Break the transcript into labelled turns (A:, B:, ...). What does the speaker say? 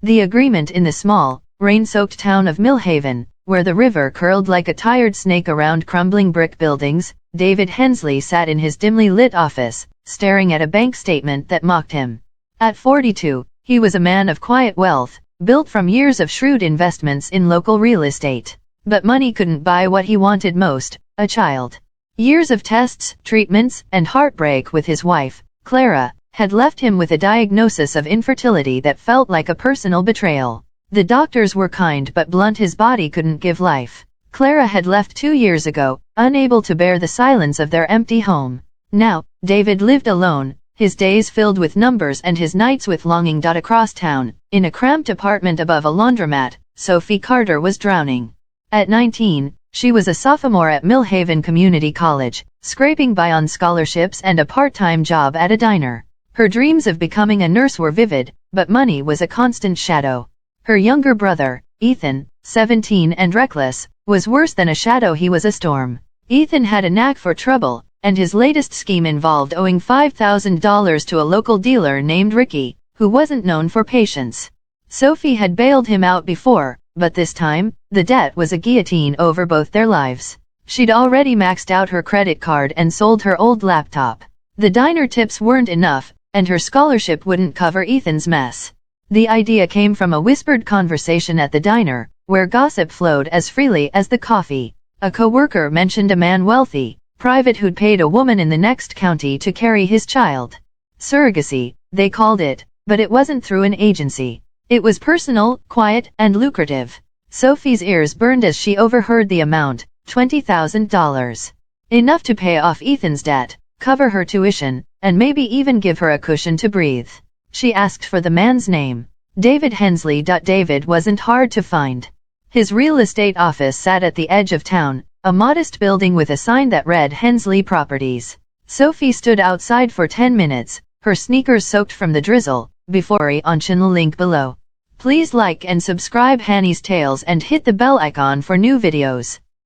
A: The agreement in the small, rain-soaked town of Millhaven, where the river curled like a tired snake around crumbling brick buildings. David Hensley sat in his dimly lit office, staring at a bank statement that mocked him. At 42, he was a man of quiet wealth, built from years of shrewd investments in local real estate. But money couldn't buy what he wanted most, a child. Years of tests, treatments, and heartbreak with his wife, Clara, had left him with a diagnosis of infertility that felt like a personal betrayal. The doctors were kind but blunt. His body couldn't give life. Clara had left 2 years ago, unable to bear the silence of their empty home. Now, David lived alone, his days filled with numbers and his nights with longing. Across town, in a cramped apartment above a laundromat, Sophie Carter was drowning. At 19, she was a sophomore at Millhaven Community College, scraping by on scholarships and a part-time job at a diner. Her dreams of becoming a nurse were vivid, but money was a constant shadow. Her younger brother, Ethan, 17 and reckless, was worse than a shadow. He was a storm. Ethan had a knack for trouble, and his latest scheme involved owing $5,000 to a local dealer named Ricky, who wasn't known for patience. Sophie had bailed him out before, but this time, the debt was a guillotine over both their lives. She'd already maxed out her credit card and sold her old laptop. The diner tips weren't enough, and her scholarship wouldn't cover Ethan's mess. The idea came from a whispered conversation at the diner, where gossip flowed as freely as the coffee. A coworker mentioned a man wealthy, private, who'd paid a woman in the next county to carry his child. Surrogacy, they called it, but it wasn't through an agency. It was personal, quiet, and lucrative. Sophie's ears burned as she overheard the amount, $20,000. Enough to pay off Ethan's debt, cover her tuition, and maybe even give her a cushion to breathe. She asked for the man's name. David Hensley. David wasn't hard to find. His real estate office sat at the edge of town, a modest building with a sign that read Hensley Properties. Sophie stood outside for 10 minutes, her sneakers soaked from the drizzle, before on the link below. Please like and subscribe Hanni'Tales and hit the bell icon for new videos.